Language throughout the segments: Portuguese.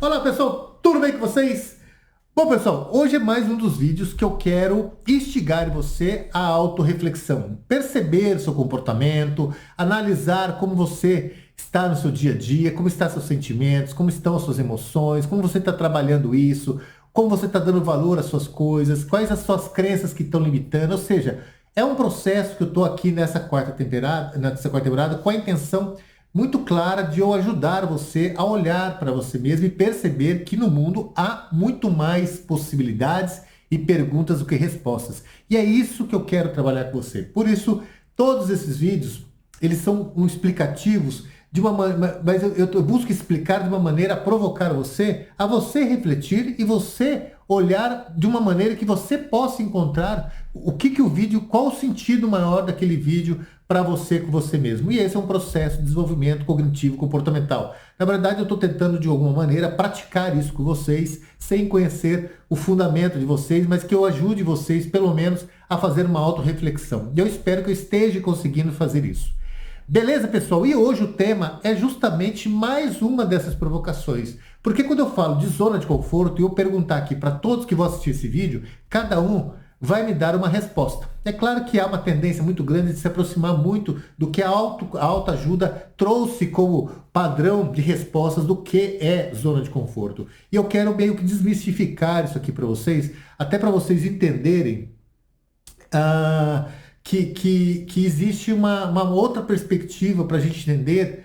Olá pessoal, tudo bem com vocês? Bom pessoal, hoje é mais um dos vídeos que eu quero instigar você à autorreflexão. Perceber seu comportamento, analisar como você está no seu dia a dia, como estão seus sentimentos, como estão as suas emoções, como você está trabalhando isso, como você está dando valor às suas coisas, quais as suas crenças que estão limitando, ou seja, é um processo que eu estou aqui nessa quarta temporada com a intenção muito clara de eu ajudar você a olhar para você mesmo e perceber que no mundo há muito mais possibilidades e perguntas do que respostas. E é isso que eu quero trabalhar com você. Por isso, todos esses vídeos, eles são explicativos de uma mas eu busco explicar de uma maneira a provocar você, a você refletir e você olhar de uma maneira que você possa encontrar o que o vídeo, qual o sentido maior daquele vídeo para você com você mesmo. E esse é um processo de desenvolvimento cognitivo comportamental. Na verdade, eu estou tentando de alguma maneira praticar isso com vocês, sem conhecer o fundamento de vocês, mas que eu ajude vocês, pelo menos, a fazer uma autorreflexão. E eu espero que eu esteja conseguindo fazer isso. Beleza, pessoal? E hoje o tema é justamente mais uma dessas provocações. Porque quando eu falo de zona de conforto e eu perguntar aqui para todos que vão assistir esse vídeo, cada um vai me dar uma resposta. É claro que há uma tendência muito grande de se aproximar muito do que a autoajuda trouxe como padrão de respostas do que é zona de conforto. E eu quero meio que desmistificar isso aqui para vocês, até para vocês entenderem que existe uma outra perspectiva para a gente entender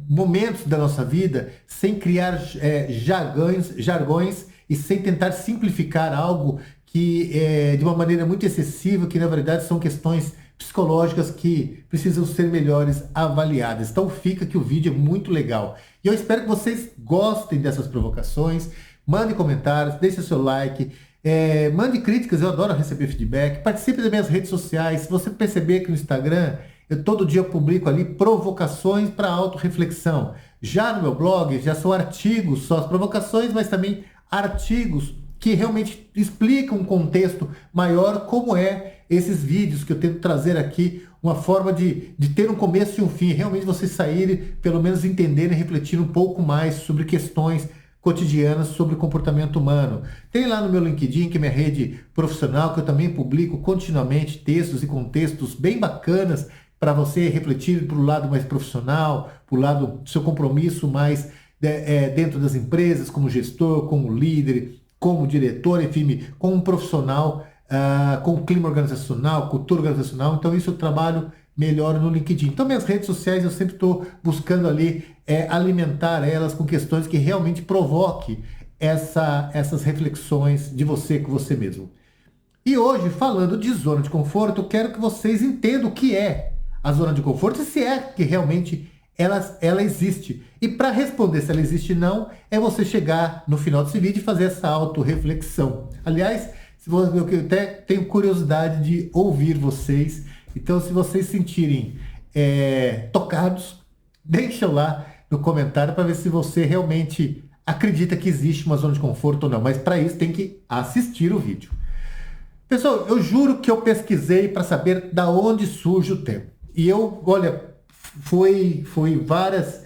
momentos da nossa vida sem criar jargões e sem tentar simplificar algo que de uma maneira muito excessiva, que na verdade são questões psicológicas que precisam ser melhores avaliadas. Então fica que o vídeo é muito legal. E eu espero que vocês gostem dessas provocações, mandem comentários, deixem seu like, mande críticas, eu adoro receber feedback, participe das minhas redes sociais. Se você perceber que no Instagram, eu todo dia publico ali provocações para autorreflexão. Já no meu blog, já são artigos, só as provocações, mas também artigos que realmente explicam um contexto maior, como esses vídeos que eu tento trazer aqui, uma forma de ter um começo e um fim, realmente vocês saírem, pelo menos entenderem e refletirem um pouco mais sobre questões cotidianas sobre comportamento humano. Tem lá no meu LinkedIn, que é minha rede profissional, que eu também publico continuamente textos e contextos bem bacanas para você refletir para o lado mais profissional, para o lado do seu compromisso mais dentro das empresas, como gestor, como líder, como diretor, enfim, como um profissional, com clima organizacional, cultura organizacional. Então isso eu trabalho melhor no LinkedIn. Então minhas redes sociais eu sempre estou buscando ali alimentar elas com questões que realmente provoquem essas reflexões de você com você mesmo. E hoje, falando de zona de conforto, eu quero que vocês entendam o que é a zona de conforto e se é que realmente ela existe. E para responder se ela existe ou não, é você chegar no final desse vídeo e fazer essa autorreflexão. Aliás, eu até tenho curiosidade de ouvir vocês. Então, se vocês sentirem tocados, deixa lá no comentário para ver se você realmente acredita que existe uma zona de conforto ou não. Mas para isso tem que assistir o vídeo. Pessoal, eu juro que eu pesquisei para saber da onde surge o termo. E eu, olha, foi várias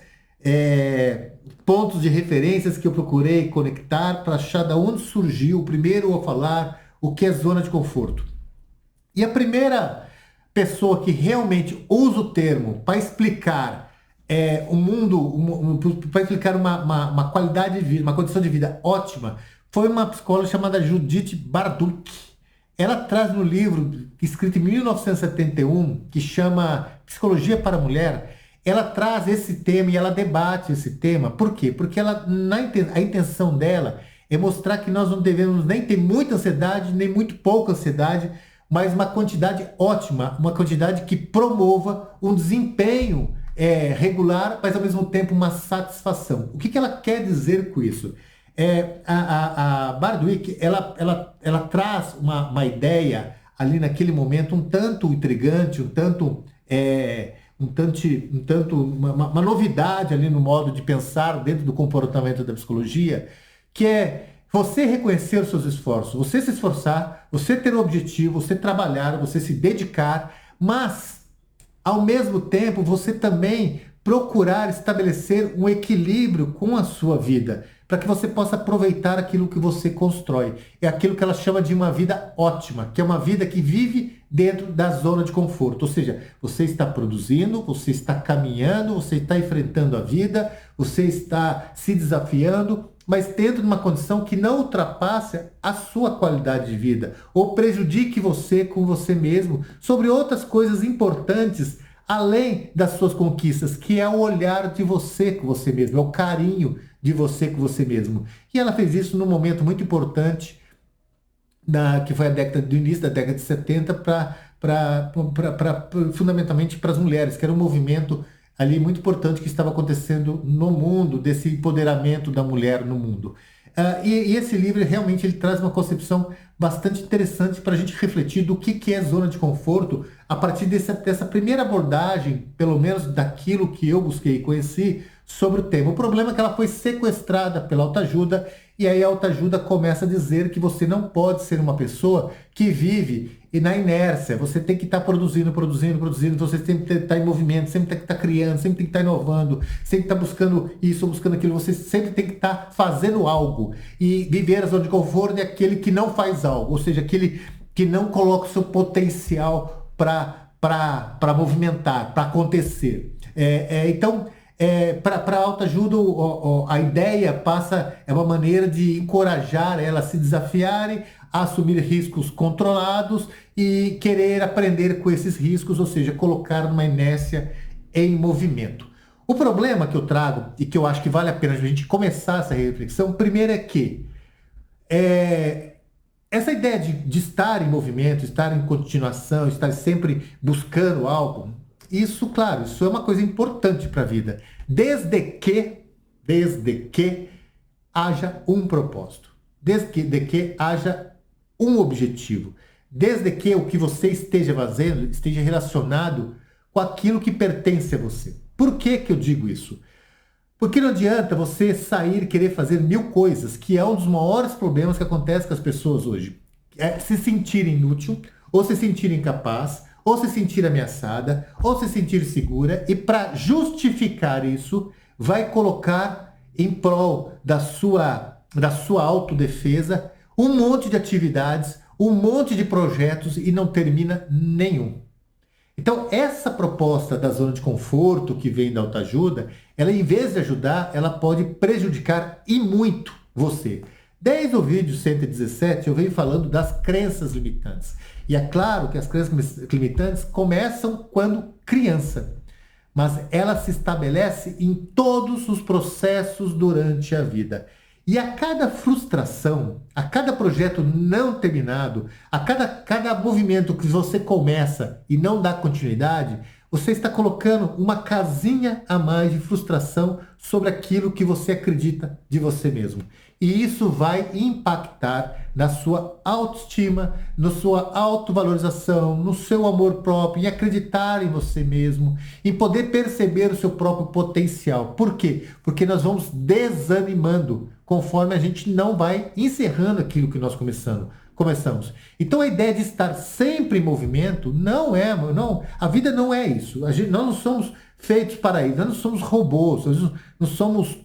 pontos de referências que eu procurei conectar para achar da onde surgiu primeiro a falar o que é zona de conforto. E a primeira pessoa que realmente usa o termo para explicar o mundo, para explicar uma qualidade de vida, uma condição de vida ótima, foi uma psicóloga chamada Judith Barduk. Ela traz no livro, escrito em 1971, que chama Psicologia para a Mulher, ela traz esse tema e ela debate esse tema. Por quê? Porque a intenção dela é mostrar que nós não devemos nem ter muita ansiedade, nem muito pouca ansiedade, mas uma quantidade ótima, uma quantidade que promova um desempenho regular, mas ao mesmo tempo uma satisfação. O que ela quer dizer com isso? A Bardwick, ela traz uma ideia ali naquele momento um tanto intrigante, uma novidade ali no modo de pensar dentro do comportamento da psicologia, que é você reconhecer os seus esforços, você se esforçar, você ter um objetivo, você trabalhar, você se dedicar, mas ao mesmo tempo você também procurar estabelecer um equilíbrio com a sua vida, para que você possa aproveitar aquilo que você constrói. É aquilo que ela chama de uma vida ótima, que é uma vida que vive dentro da zona de conforto. Ou seja, você está produzindo, você está caminhando, você está enfrentando a vida, você está se desafiando, mas dentro de uma condição que não ultrapasse a sua qualidade de vida ou prejudique você com você mesmo sobre outras coisas importantes além das suas conquistas, que é o olhar de você com você mesmo, é o carinho de você com você mesmo. E ela fez isso num momento muito importante, que foi do início da década de 70 fundamentalmente para as mulheres, que era um movimento ali muito importante que estava acontecendo no mundo, desse empoderamento da mulher no mundo. E esse livro realmente ele traz uma concepção bastante interessante para a gente refletir do que é zona de conforto a partir dessa primeira abordagem, pelo menos daquilo que eu busquei e conheci sobre o tema. O problema é que ela foi sequestrada pela autoajuda e aí a autoajuda começa a dizer que você não pode ser uma pessoa que vive na inércia. Você tem que estar produzindo, então você sempre tem que estar em movimento, sempre tem que estar criando, sempre tem que estar inovando, sempre estar buscando isso, buscando aquilo. Você sempre tem que estar fazendo algo. E viver a zona de conforto é aquele que não faz algo, ou seja, aquele que não coloca o seu potencial para movimentar, para acontecer. Então, para a autoajuda, a ideia é uma maneira de encorajar ela a se desafiarem, a assumir riscos controlados e querer aprender com esses riscos, ou seja, colocar uma inércia em movimento. O problema que eu trago e que eu acho que vale a pena a gente começar essa reflexão, primeiro é que essa ideia de estar em movimento, estar em continuação, estar sempre buscando algo, isso, claro, isso é uma coisa importante para a vida, desde que haja um propósito, desde que haja um objetivo, desde que o que você esteja fazendo esteja relacionado com aquilo que pertence a você. Por que que eu digo isso? Porque não adianta você sair e querer fazer mil coisas, que é um dos maiores problemas que acontece com as pessoas hoje. É se sentir inútil, ou se sentir incapaz, ou se sentir ameaçada, ou se sentir segura, e para justificar isso, vai colocar em prol da sua autodefesa um monte de atividades, um monte de projetos e não termina nenhum. Então, essa proposta da zona de conforto que vem da autoajuda, ela em vez de ajudar, ela pode prejudicar e muito você. Desde o vídeo 117, eu venho falando das crenças limitantes. E é claro que as crenças limitantes começam quando criança, mas ela se estabelece em todos os processos durante a vida. E a cada frustração, a cada projeto não terminado, a cada movimento que você começa e não dá continuidade, você está colocando uma casinha a mais de frustração sobre aquilo que você acredita de você mesmo. E isso vai impactar na sua autoestima, na sua autovalorização, no seu amor próprio, em acreditar em você mesmo, em poder perceber o seu próprio potencial. Por quê? Porque nós vamos desanimando conforme a gente não vai encerrando aquilo que nós começamos. Então a ideia de estar sempre em movimento a vida não é isso. Nós não somos feitos para isso, nós não somos robôs, nós não somos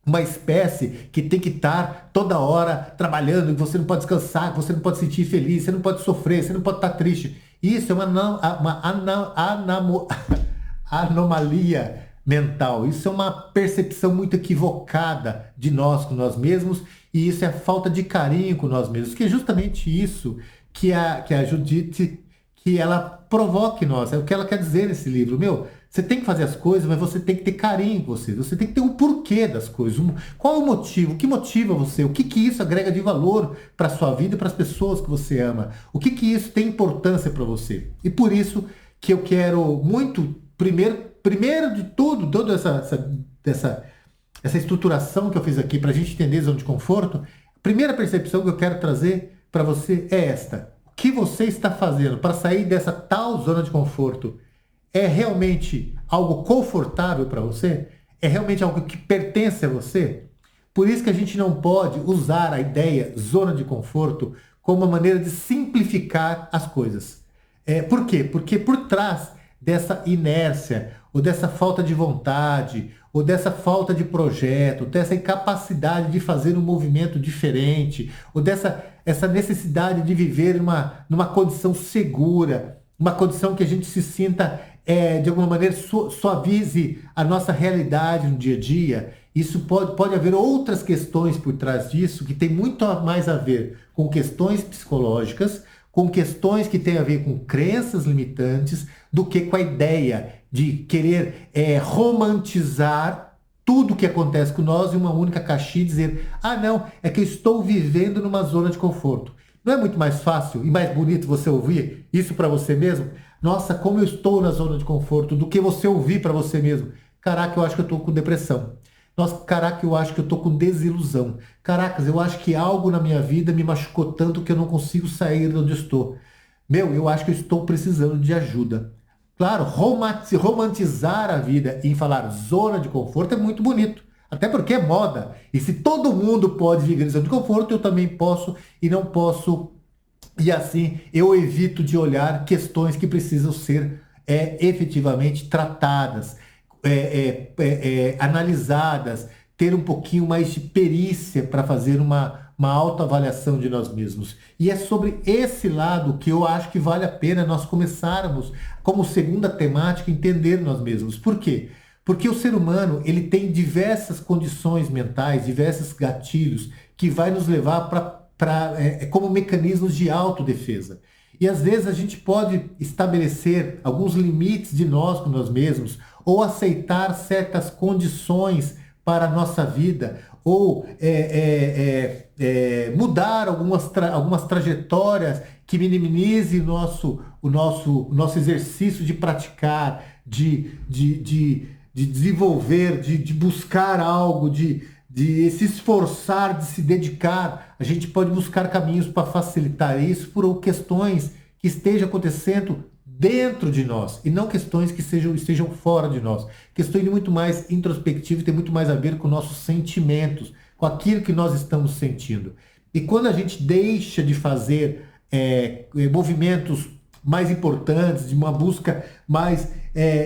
uma espécie que tem que estar toda hora trabalhando, que você não pode descansar, que você não pode se sentir feliz, você não pode sofrer, você não pode estar triste. Isso é uma anomalia mental. Isso é uma percepção muito equivocada de nós com nós mesmos, e isso é a falta de carinho com nós mesmos, que é justamente isso que a Judith, que ela provoca em nós. É o que ela quer dizer nesse livro. Você tem que fazer as coisas, mas você tem que ter carinho com você. Você tem que ter um porquê das coisas. Qual é o motivo? O que motiva você? O que isso agrega de valor para a sua vida e para as pessoas que você ama? O que isso tem importância para você? E por isso que eu quero muito, primeiro de tudo, toda essa estruturação que eu fiz aqui para a gente entender a zona de conforto, a primeira percepção que eu quero trazer para você é esta. O que você está fazendo para sair dessa tal zona de conforto? É realmente algo confortável para você? É realmente algo que pertence a você? Por isso que a gente não pode usar a ideia zona de conforto como uma maneira de simplificar as coisas. Por quê? Porque por trás dessa inércia ou dessa falta de vontade, ou dessa falta de projeto, dessa incapacidade de fazer um movimento diferente, ou dessa essa necessidade de viver numa condição segura, uma condição que a gente se sinta, de alguma maneira, suavize a nossa realidade no dia a dia. Isso pode haver outras questões por trás disso, que tem muito mais a ver com questões psicológicas, com questões que têm a ver com crenças limitantes, do que com a ideia de querer romantizar tudo o que acontece com nós em uma única caixinha e dizer, ah não, é que eu estou vivendo numa zona de conforto. Não é muito mais fácil e mais bonito você ouvir isso para você mesmo? Nossa, como eu estou na zona de conforto, do que você ouvir para você mesmo. Caraca, eu acho que eu estou com depressão. Nossa, caraca, eu acho que eu estou com desilusão. Caracas, eu acho que algo na minha vida me machucou tanto que eu não consigo sair de onde estou. Meu, eu acho que eu estou precisando de ajuda. Claro, romantizar a vida e falar zona de conforto é muito bonito. Até porque é moda. E se todo mundo pode viver em zona de conforto, eu também posso e não posso. E assim eu evito de olhar questões que precisam ser efetivamente tratadas, analisadas, ter um pouquinho mais de perícia para fazer uma autoavaliação de nós mesmos. E é sobre esse lado que eu acho que vale a pena nós começarmos, como segunda temática, entender nós mesmos. Por quê? Porque o ser humano ele tem diversas condições mentais, diversos gatilhos que vai nos levar como mecanismos de autodefesa. E às vezes a gente pode estabelecer alguns limites de nós com nós mesmos, ou aceitar certas condições para a nossa vida, ou mudar algumas trajetórias que minimize o nosso exercício de praticar, de desenvolver, de buscar algo, de se esforçar, de se dedicar. A gente pode buscar caminhos para facilitar isso por questões que estejam acontecendo dentro de nós e não questões que estejam fora de nós. Questões muito mais introspectivas e tem muito mais a ver com nossos sentimentos, com aquilo que nós estamos sentindo. E quando a gente deixa de fazer movimentos mais importantes, de uma busca mais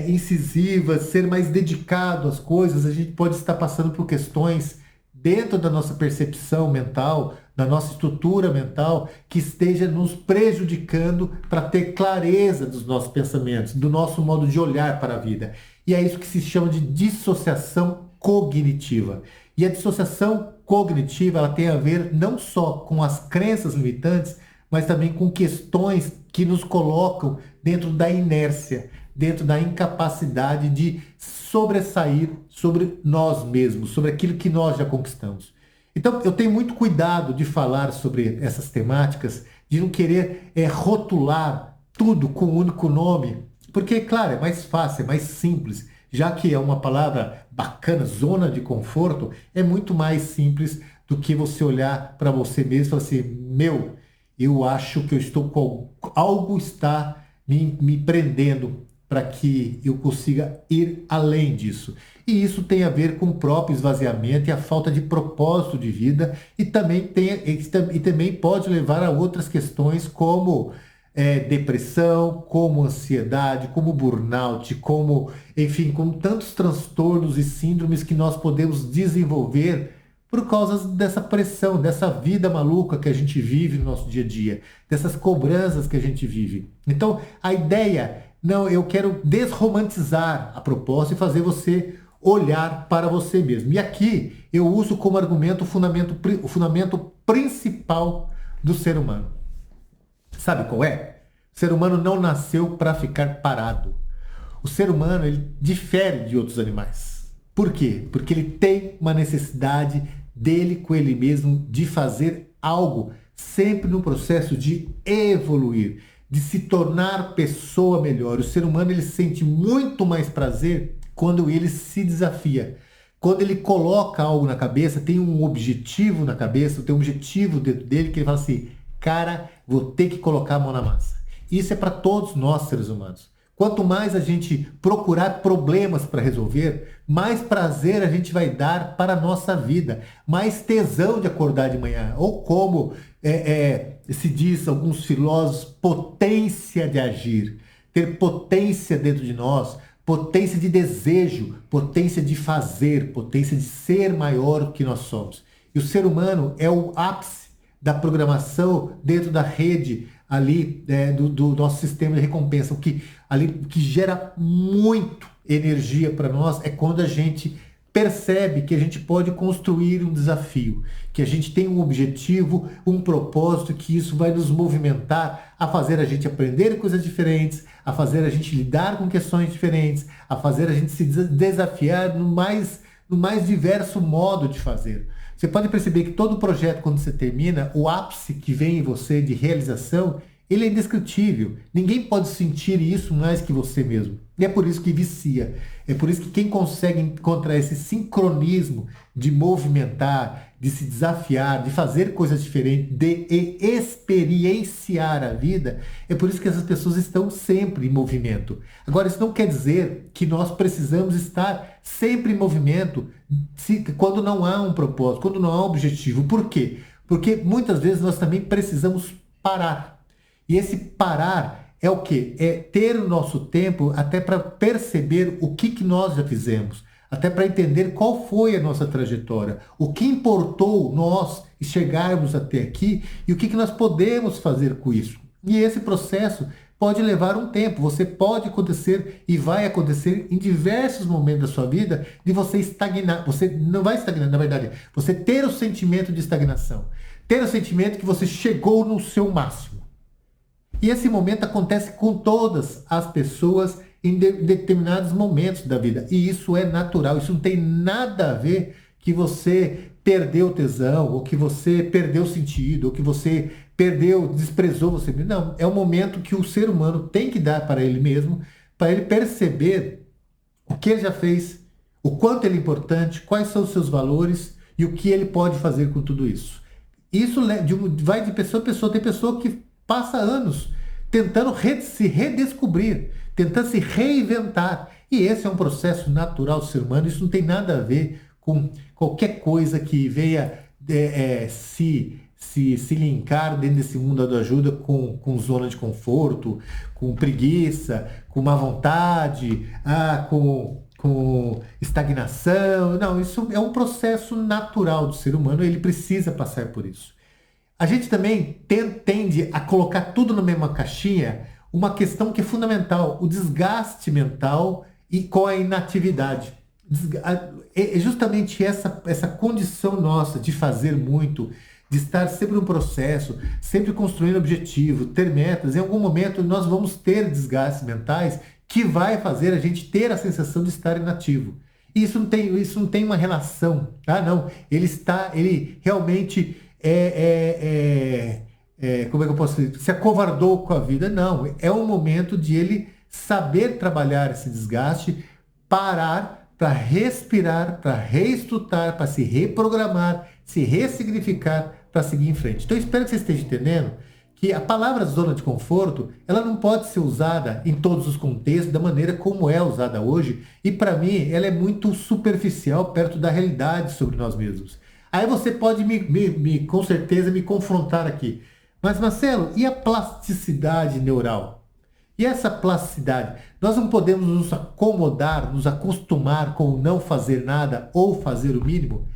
incisiva, ser mais dedicado às coisas, a gente pode estar passando por questões dentro da nossa percepção mental, da nossa estrutura mental, que esteja nos prejudicando para ter clareza dos nossos pensamentos, do nosso modo de olhar para a vida. E é isso que se chama de dissociação cognitiva. E a dissociação cognitiva, ela tem a ver não só com as crenças limitantes, mas também com questões que nos colocam dentro da inércia, dentro da incapacidade de sobressair sobre nós mesmos, sobre aquilo que nós já conquistamos. Então, eu tenho muito cuidado de falar sobre essas temáticas, de não querer rotular tudo com um único nome, porque, claro, é mais fácil, é mais simples, já que é uma palavra bacana, zona de conforto, é muito mais simples do que você olhar para você mesmo e falar assim, meu, eu acho que eu estou com algo está me prendendo para que eu consiga ir além disso. E isso tem a ver com o próprio esvaziamento e a falta de propósito de vida, e também pode levar a outras questões como depressão, como ansiedade, como burnout, enfim, como tantos transtornos e síndromes que nós podemos desenvolver por causa dessa pressão, dessa vida maluca que a gente vive no nosso dia a dia, dessas cobranças que a gente vive. Então, a ideia, não, eu quero desromantizar a proposta e fazer você olhar para você mesmo. E aqui eu uso como argumento o fundamento principal do ser humano. Sabe qual é? O ser humano não nasceu para ficar parado. O ser humano, ele difere de outros animais. Por quê? Porque ele tem uma necessidade dele com ele mesmo de fazer algo, sempre no processo de evoluir, de se tornar pessoa melhor. O ser humano ele sente muito mais prazer quando ele se desafia. Quando ele coloca algo na cabeça, tem um objetivo na cabeça, tem um objetivo dentro dele que ele fala assim, cara, vou ter que colocar a mão na massa. Isso é para todos nós, seres humanos. Quanto mais a gente procurar problemas para resolver, mais prazer a gente vai dar para a nossa vida, mais tesão de acordar de manhã, ou como se diz alguns filósofos, potência de agir, ter potência dentro de nós potência de desejo, potência de fazer, potência de ser maior do que nós somos. E o ser humano é o ápice da programação dentro da rede ali do nosso sistema de recompensa. O que gera muito energia para nós é quando a gente percebe que a gente pode construir um desafio, que a gente tem um objetivo, um propósito, que isso vai nos movimentar a fazer a gente aprender coisas diferentes, a fazer a gente lidar com questões diferentes, a fazer a gente se desafiar no mais diverso modo de fazer. Você pode perceber que todo projeto, quando você termina, o ápice que vem em você de realização, ele é indescritível. Ninguém pode sentir isso mais que você mesmo. E é por isso que vicia. É por isso que quem consegue encontrar esse sincronismo de movimentar, de se desafiar, de fazer coisas diferentes, de experienciar a vida, é por isso que essas pessoas estão sempre em movimento. Agora, isso não quer dizer que nós precisamos estar sempre em movimento quando não há um propósito, quando não há um objetivo. Por quê? Porque muitas vezes nós também precisamos parar. E esse parar é o quê? É ter o nosso tempo até para perceber o que nós já fizemos, até para entender qual foi a nossa trajetória, o que importou nós chegarmos até aqui e o que nós podemos fazer com isso. E esse processo pode levar um tempo, você pode acontecer e vai acontecer em diversos momentos da sua vida de você estagnar. Você não vai estagnar, na verdade, você ter o sentimento de estagnação, ter o sentimento que você chegou no seu máximo. E esse momento acontece com todas as pessoas em determinados momentos da vida. E isso é natural, isso não tem nada a ver que você perdeu o tesão, ou que você perdeu o sentido, ou que você desprezou você mesmo. Não, é um momento que o ser humano tem que dar para ele mesmo, para ele perceber o que ele já fez, o quanto ele é importante, quais são os seus valores e o que ele pode fazer com tudo isso. Isso vai de pessoa a pessoa. Tem pessoa que passa anos tentando se redescobrir, tentando se reinventar. E esse é um processo natural do ser humano. Isso não tem nada a ver com qualquer coisa que venha se linkar dentro desse mundo da ajuda com zona de conforto, com preguiça, com má vontade, com estagnação. Não, isso é um processo natural do ser humano. Ele precisa passar por isso. A gente também tende a colocar tudo na mesma caixinha, uma questão que é fundamental, o desgaste mental e com a inatividade. É justamente essa condição nossa de fazer muito, de estar sempre no processo, sempre construindo objetivo, ter metas. Em algum momento nós vamos ter desgastes mentais que vai fazer a gente ter a sensação de estar inativo. E isso não tem uma relação, tá? Não, ele realmente como é que eu posso dizer? Se acovardou com a vida. Não, é um momento de ele saber trabalhar esse desgaste, parar para respirar, para reestruturar, para se reprogramar, se ressignificar, para seguir em frente. Então, eu espero que você esteja entendendo que a palavra zona de conforto, ela não pode ser usada em todos os contextos da maneira como é usada hoje, e para mim ela é muito superficial perto da realidade sobre nós mesmos. Aí você pode com certeza me confrontar aqui. Mas Marcelo, e a plasticidade neural? E essa plasticidade? Nós não podemos nos acomodar, nos acostumar com o não fazer nada ou fazer o mínimo?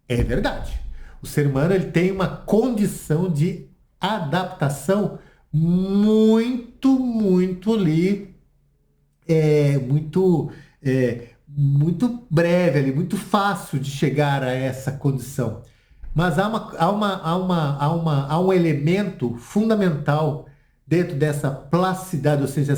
É verdade. O ser humano ele tem uma condição de adaptação muito ali, muito breve ali, muito fácil de chegar a essa condição. Mas há um elemento fundamental dentro dessa plasticidade, ou seja,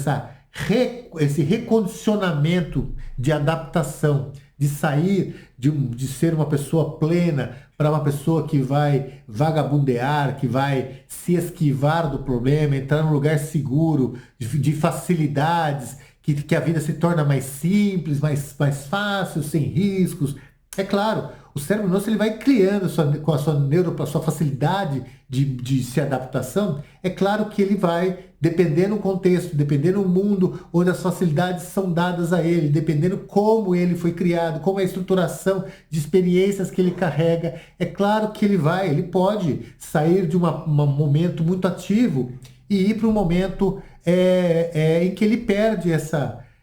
esse recondicionamento de adaptação, de sair de ser uma pessoa plena para uma pessoa que vai vagabundear, que vai se esquivar do problema, entrar num lugar seguro, de facilidades, que a vida se torna mais simples, mais fácil, sem riscos. É claro, o cérebro nosso ele vai criando com a sua facilidade de se adaptação. É claro que ele vai, dependendo do contexto, dependendo do mundo onde as facilidades são dadas a ele, dependendo como ele foi criado, como é a estruturação de experiências que ele carrega, é claro que ele pode sair de um momento muito ativo e ir para um momento em que ele perde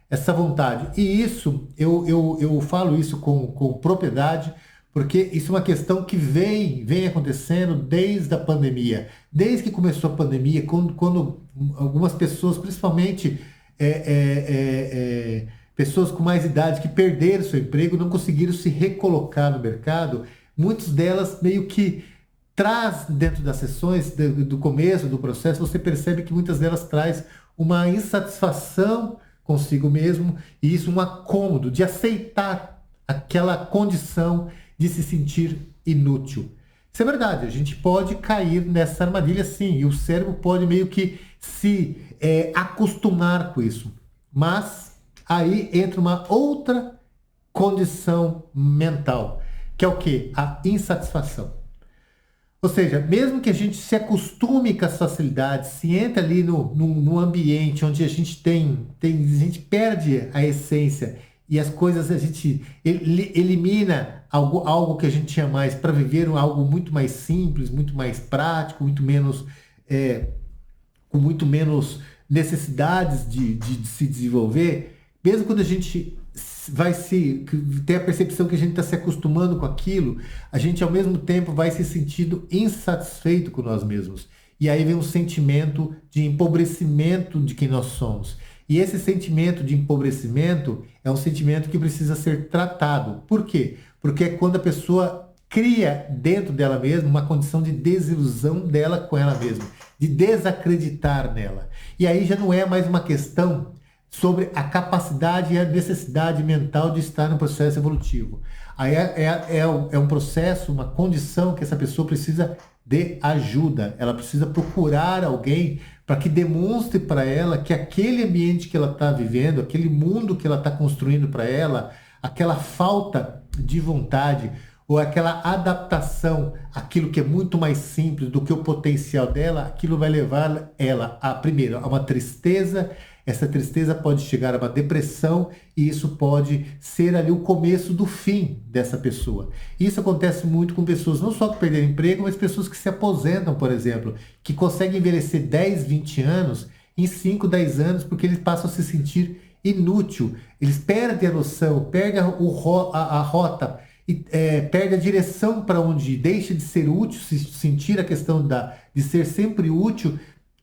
essa vontade. E isso, eu falo isso com propriedade, porque isso é uma questão que vem acontecendo desde a pandemia. Desde que começou a pandemia, quando algumas pessoas, principalmente é, pessoas com mais idade que perderam seu emprego, não conseguiram se recolocar no mercado, muitas delas meio que traz dentro das sessões, do começo do processo, você percebe que muitas delas traz uma insatisfação consigo mesmo e isso um acômodo de aceitar aquela condição de se sentir inútil. Isso é verdade, a gente pode cair nessa armadilha sim, e o cérebro pode meio que se acostumar com isso. Mas aí entra uma outra condição mental, que é o quê? A insatisfação. Ou seja, mesmo que a gente se acostume com as facilidades, se entra ali no ambiente onde a gente a gente perde a essência e as coisas a gente elimina algo que a gente tinha mais para viver algo muito mais simples, muito mais prático, muito menos com muito menos necessidades de se desenvolver, mesmo quando a gente vai se ter a percepção que a gente está se acostumando com aquilo, a gente ao mesmo tempo vai se sentindo insatisfeito com nós mesmos. E aí vem um sentimento de empobrecimento de quem nós somos. E esse sentimento de empobrecimento é um sentimento que precisa ser tratado. Por quê? Porque é quando a pessoa cria dentro dela mesma uma condição de desilusão dela com ela mesma, de desacreditar nela. E aí já não é mais uma questão sobre a capacidade e a necessidade mental de estar no processo evolutivo. Aí é um processo, uma condição que essa pessoa precisa de ajuda. Ela precisa procurar alguém para que demonstre para ela que aquele ambiente que ela está vivendo, aquele mundo que ela está construindo para ela, aquela falta de vontade ou aquela adaptação àquilo que é muito mais simples do que o potencial dela, aquilo vai levar ela primeiro, a uma tristeza. Essa tristeza pode chegar a uma depressão e isso pode ser ali o começo do fim dessa pessoa. Isso acontece muito com pessoas, não só que perderam emprego, mas pessoas que se aposentam, por exemplo, que conseguem envelhecer 10, 20 anos em 5, 10 anos porque eles passam a se sentir inútil. Eles perdem a noção, perdem a rota, e perde a direção para onde ir, deixa de ser útil, se sentir a questão de ser sempre útil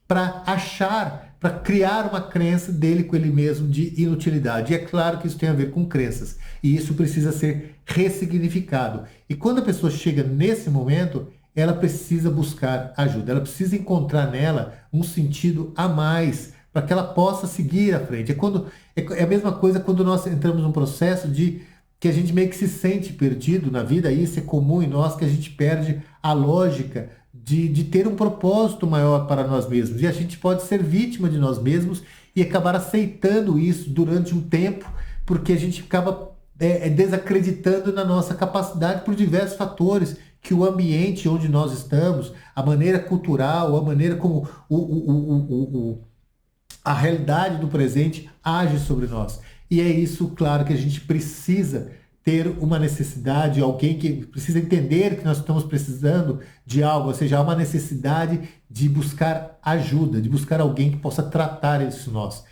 para criar uma crença dele com ele mesmo de inutilidade. E é claro que isso tem a ver com crenças. E isso precisa ser ressignificado. E quando a pessoa chega nesse momento, ela precisa buscar ajuda. Ela precisa encontrar nela um sentido a mais para que ela possa seguir à frente. É a mesma coisa quando nós entramos num processo que a gente meio que se sente perdido na vida. Isso é comum em nós, que a gente perde a lógica de ter um propósito maior para nós mesmos. E a gente pode ser vítima de nós mesmos e acabar aceitando isso durante um tempo, porque a gente acaba desacreditando na nossa capacidade por diversos fatores, que o ambiente onde nós estamos, a maneira cultural, a maneira como a realidade do presente age sobre nós. E é isso, claro, que a gente precisa ter uma necessidade, alguém que precisa entender que nós estamos precisando de algo, ou seja, há uma necessidade de buscar ajuda, de buscar alguém que possa tratar isso nós.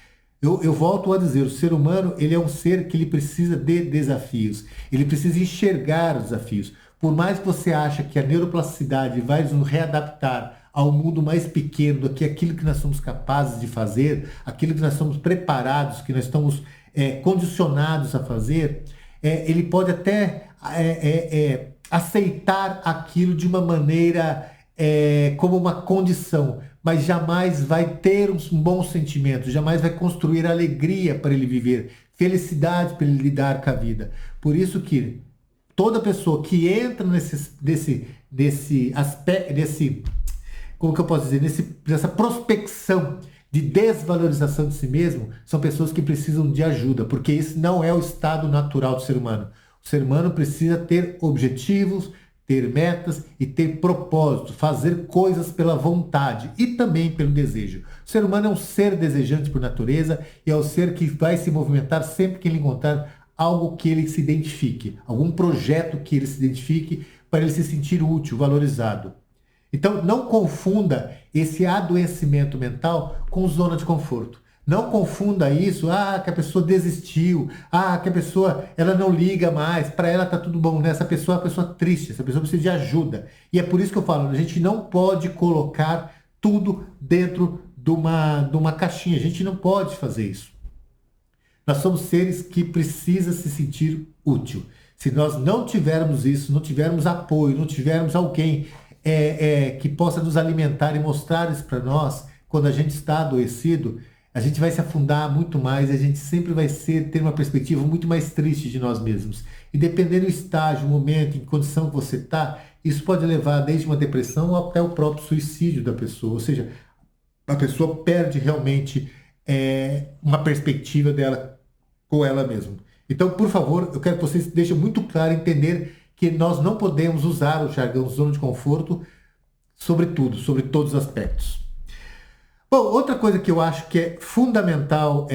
Eu volto a dizer, o ser humano, ele é um ser que ele precisa de desafios, ele precisa enxergar os desafios. Por mais que você ache que a neuroplasticidade vai nos readaptar ao mundo mais pequeno do que aquilo que nós somos capazes de fazer, aquilo que nós somos preparados, que nós estamos condicionados a fazer, ele pode até aceitar aquilo de uma maneira como uma condição, mas jamais vai ter um bom sentimento, jamais vai construir alegria para ele viver, felicidade para ele lidar com a vida. Por isso que toda pessoa que entra desse aspecto, como que eu posso dizer, nessa prospecção de desvalorização de si mesmo, são pessoas que precisam de ajuda, porque esse não é o estado natural do ser humano. O ser humano precisa ter objetivos, ter metas e ter propósito, fazer coisas pela vontade e também pelo desejo. O ser humano é um ser desejante por natureza e é o ser que vai se movimentar sempre que ele encontrar algo que ele se identifique, algum projeto que ele se identifique para ele se sentir útil, valorizado. Então, não confunda esse adoecimento mental com zona de conforto. Não confunda isso, que a pessoa desistiu, que a pessoa ela não liga mais, para ela tá tudo bom, né? Essa pessoa é uma pessoa triste, essa pessoa precisa de ajuda. E é por isso que eu falo, a gente não pode colocar tudo dentro de uma caixinha, a gente não pode fazer isso. Nós somos seres que precisam se sentir útil. Se nós não tivermos isso, não tivermos apoio, não tivermos alguém que possa nos alimentar e mostrar isso para nós, quando a gente está adoecido, a gente vai se afundar muito mais, a gente sempre vai ter uma perspectiva muito mais triste de nós mesmos. E dependendo do estágio, momento, em condição que você está, isso pode levar desde uma depressão até o próprio suicídio da pessoa. Ou seja, a pessoa perde realmente uma perspectiva dela com ela mesma. Então, por favor, eu quero que vocês deixem muito claro entender que nós não podemos usar o jargão zona de conforto sobre tudo, sobre todos os aspectos. Bom, outra coisa que eu acho que é fundamental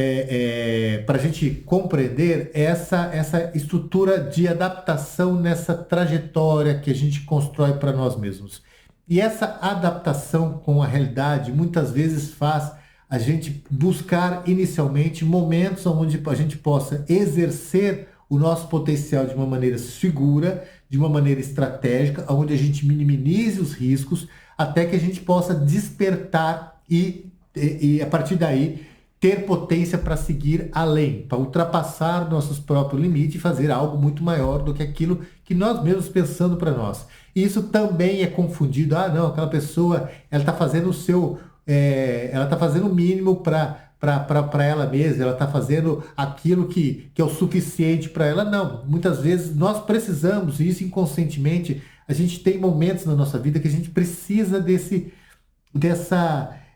para a gente compreender é essa estrutura de adaptação nessa trajetória que a gente constrói para nós mesmos. E essa adaptação com a realidade muitas vezes faz a gente buscar inicialmente momentos onde a gente possa exercer o nosso potencial de uma maneira segura, de uma maneira estratégica, onde a gente minimize os riscos, até que a gente possa despertar e a partir daí ter potência para seguir além, para ultrapassar nossos próprios limites e fazer algo muito maior do que aquilo que nós mesmos pensando para nós. E isso também é confundido. Não, aquela pessoa ela está fazendo ela está fazendo o mínimo para ela mesma, ela está fazendo aquilo que é o suficiente para ela. Não, muitas vezes nós precisamos, e isso inconscientemente, a gente tem momentos na nossa vida que a gente precisa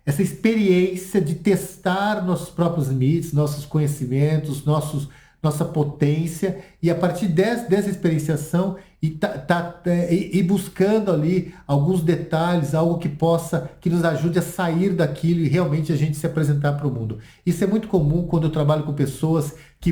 essa experiência de testar nossos próprios limites, nossos conhecimentos, nossa potência, e a partir dessa experienciação e buscando ali alguns detalhes, algo que nos ajude a sair daquilo e realmente a gente se apresentar para o mundo. Isso é muito comum quando eu trabalho com pessoas que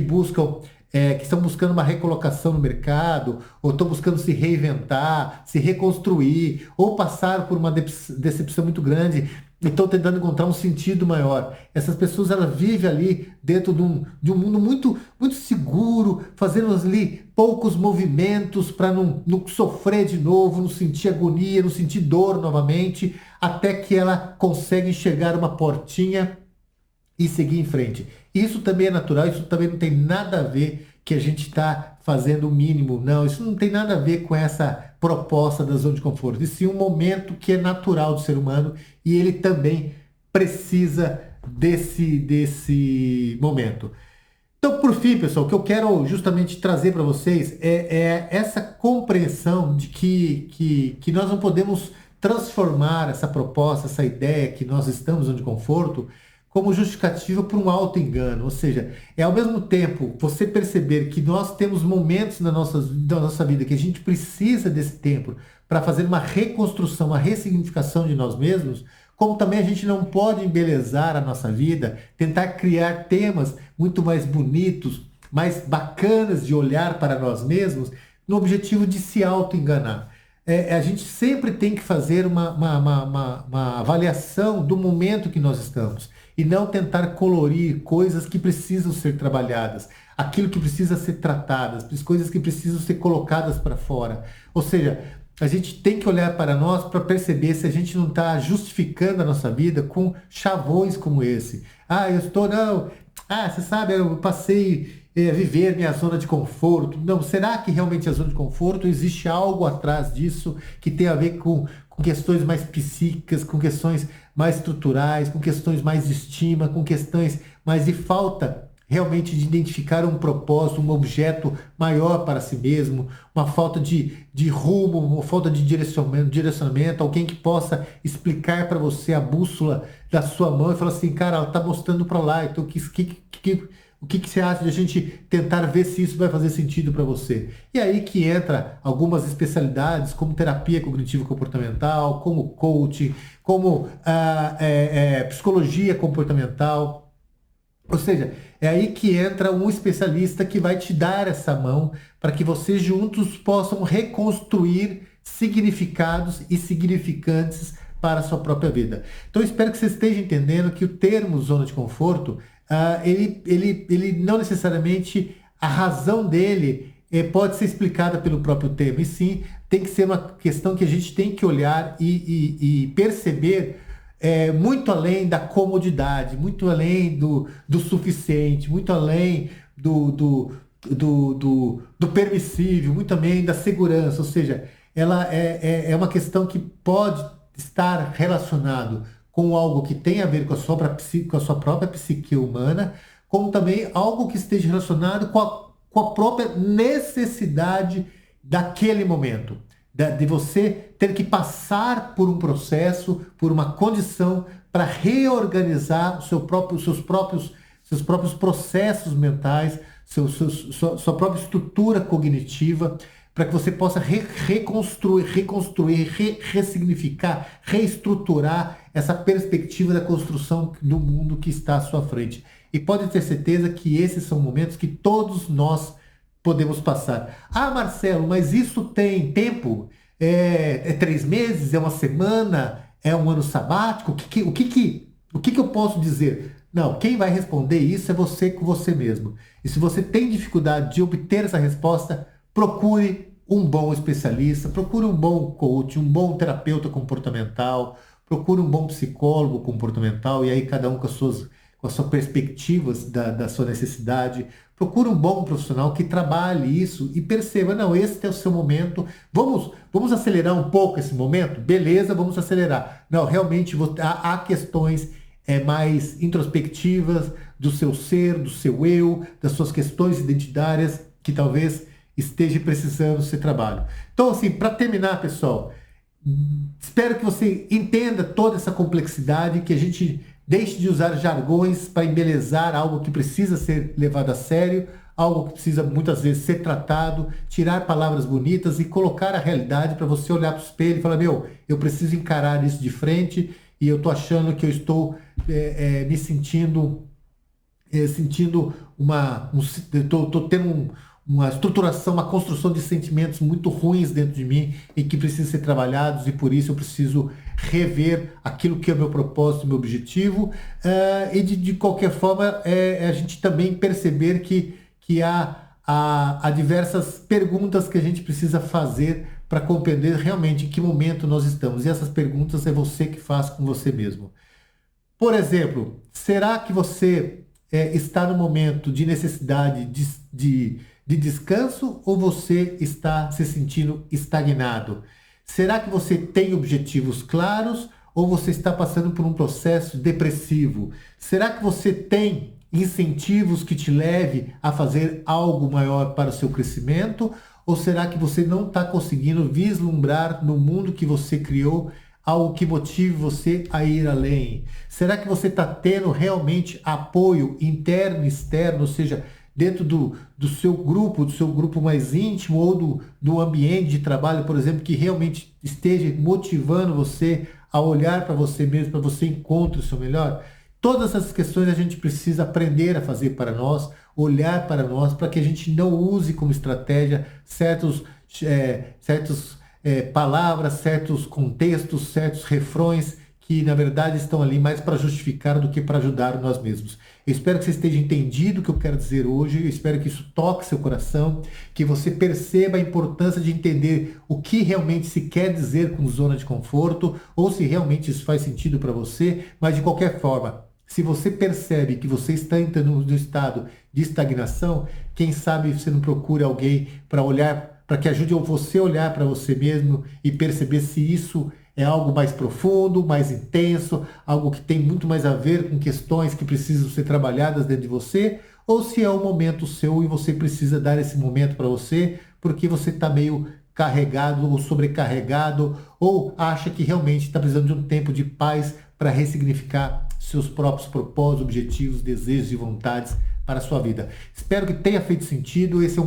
estão buscando uma recolocação no mercado, ou estão buscando se reinventar, se reconstruir, ou passaram por uma decepção muito grande e estão tentando encontrar um sentido maior. Essas pessoas elas vivem ali dentro de um mundo muito, muito seguro, fazendo ali poucos movimentos para não sofrer de novo, não sentir agonia, não sentir dor novamente, até que ela consegue enxergar uma portinha e seguir em frente. Isso também é natural, isso também não tem nada a ver que a gente está fazendo o mínimo. Não, isso não tem nada a ver com essa proposta da zona de conforto. Isso é um momento que é natural do ser humano e ele também precisa desse momento. Então, por fim, pessoal, o que eu quero justamente trazer para vocês é essa compreensão de que nós não podemos transformar essa proposta, essa ideia que nós estamos na zona de conforto, como justificativa para um auto-engano. Ou seja, ao mesmo tempo você perceber que nós temos momentos da nossa vida que a gente precisa desse tempo para fazer uma reconstrução, uma ressignificação de nós mesmos, como também a gente não pode embelezar a nossa vida, tentar criar temas muito mais bonitos, mais bacanas de olhar para nós mesmos, no objetivo de se auto-enganar. A gente sempre tem que fazer uma avaliação do momento que nós estamos e não tentar colorir coisas que precisam ser trabalhadas, aquilo que precisa ser tratadas, coisas que precisam ser colocadas para fora. Ou seja, a gente tem que olhar para nós para perceber se a gente não está justificando a nossa vida com chavões como esse. Você sabe, eu passei a viver minha zona de conforto. Não, será que realmente é a zona de conforto? Existe algo atrás disso que tem a ver com questões mais psíquicas, com questões mais estruturais, com questões mais de estima, com questões mais de falta realmente de identificar um propósito, um objeto maior para si mesmo, uma falta de rumo, uma falta de direcionamento, alguém que possa explicar para você a bússola da sua mão e falar assim, cara, ela está mostrando para lá, então o que você acha de a gente tentar ver se isso vai fazer sentido para você? E aí que entra algumas especialidades, como terapia cognitivo-comportamental, como coaching, como psicologia comportamental. Ou seja, é aí que entra um especialista que vai te dar essa mão para que vocês juntos possam reconstruir significados e significantes para a sua própria vida. Então, eu espero que você esteja entendendo que o termo zona de conforto ele não necessariamente a razão dele pode ser explicada pelo próprio tema, e sim tem que ser uma questão que a gente tem que olhar e perceber muito além da comodidade, muito além do suficiente, muito além do permissível, muito além da segurança, ou seja, ela é uma questão que pode estar relacionado com algo que tem a ver com a sua própria psique humana, como também algo que esteja relacionado com a própria necessidade daquele momento, de você ter que passar por um processo, por uma condição para reorganizar seus próprios processos mentais, sua própria estrutura cognitiva, para que você possa reconstruir, ressignificar, reestruturar essa perspectiva da construção do mundo que está à sua frente. E pode ter certeza que esses são momentos que todos nós podemos passar. Ah, Marcelo, mas isso tem tempo? É 3 meses? É uma semana? É um ano sabático? O que eu posso dizer? Não, quem vai responder isso é você com você mesmo. E se você tem dificuldade de obter essa resposta, procure um bom especialista, procure um bom coach, um bom terapeuta comportamental, procure um bom psicólogo comportamental, e aí cada um com as suas perspectivas da sua necessidade. Procure um bom profissional que trabalhe isso e perceba, não, esse é o seu momento, vamos acelerar um pouco esse momento? Beleza, vamos acelerar. Não, realmente há questões mais introspectivas do seu ser, do seu eu, das suas questões identitárias que talvez esteja precisando ser trabalho. Então, assim, para terminar, pessoal, espero que você entenda toda essa complexidade, que a gente deixe de usar jargões para embelezar algo que precisa ser levado a sério, algo que precisa muitas vezes ser tratado, tirar palavras bonitas e colocar a realidade para você olhar para o espelho e falar, meu, eu preciso encarar isso de frente e eu estou achando que eu estou me sentindo estou tendo uma estruturação, uma construção de sentimentos muito ruins dentro de mim e que precisam ser trabalhados, e por isso eu preciso rever aquilo que é o meu propósito, o meu objetivo, e de qualquer forma a gente também perceber que há diversas perguntas que a gente precisa fazer para compreender realmente em que momento nós estamos, e essas perguntas é você que faz com você mesmo. Por exemplo, será que você está no momento de necessidade de descanso, ou você está se sentindo estagnado? Será que você tem objetivos claros, ou você está passando por um processo depressivo? Será que você tem incentivos que te leve a fazer algo maior para o seu crescimento? Ou será que você não está conseguindo vislumbrar no mundo que você criou algo que motive você a ir além? Será que você está tendo realmente apoio interno e externo, ou seja, dentro do seu grupo mais íntimo, ou do ambiente de trabalho, por exemplo, que realmente esteja motivando você a olhar para você mesmo, para você encontre o seu melhor? Todas essas questões a gente precisa aprender a fazer para nós, olhar para nós, para que a gente não use como estratégia certos palavras, certos contextos, certos refrões que na verdade estão ali mais para justificar do que para ajudar nós mesmos. Eu espero que você esteja entendido o que eu quero dizer hoje, eu espero que isso toque seu coração, que você perceba a importância de entender o que realmente se quer dizer com zona de conforto, ou se realmente isso faz sentido para você, mas de qualquer forma, se você percebe que você está entrando no estado de estagnação, quem sabe você não procura alguém para olhar, para que ajude você a olhar para você mesmo e perceber se isso é algo mais profundo, mais intenso, algo que tem muito mais a ver com questões que precisam ser trabalhadas dentro de você, ou se é um momento seu e você precisa dar esse momento para você, porque você está meio carregado ou sobrecarregado, ou acha que realmente está precisando de um tempo de paz para ressignificar seus próprios propósitos, objetivos, desejos e vontades para a sua vida. Espero que tenha feito sentido. Esse é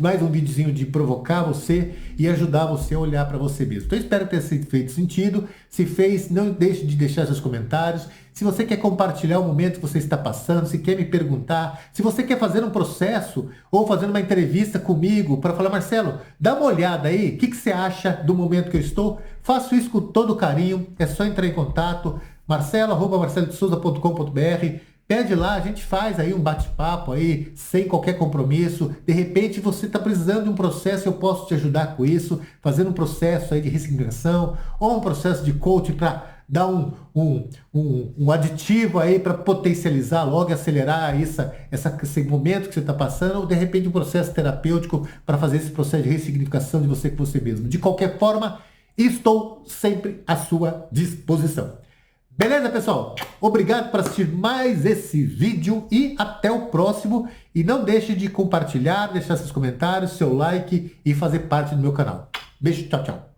mais um videozinho de provocar você e ajudar você a olhar para você mesmo. Então, eu espero ter feito sentido. Se fez, não deixe de deixar seus comentários. Se você quer compartilhar o momento que você está passando, se quer me perguntar, se você quer fazer um processo ou fazer uma entrevista comigo para falar, Marcelo, dá uma olhada aí, o que você acha do momento que eu estou? Faço isso com todo carinho, é só entrar em contato, marcelo@marcelodesouza.com.br. Pede lá, a gente faz aí um bate-papo aí, sem qualquer compromisso. De repente você está precisando de um processo, eu posso te ajudar com isso, fazendo um processo aí de ressignificação, ou um processo de coaching para dar um aditivo aí para potencializar logo e acelerar esse momento que você está passando, ou de repente um processo terapêutico para fazer esse processo de ressignificação de você com você mesmo. De qualquer forma, estou sempre à sua disposição. Beleza, pessoal? Obrigado por assistir mais esse vídeo e até o próximo. E não deixe de compartilhar, deixar seus comentários, seu like e fazer parte do meu canal. Beijo, tchau, tchau.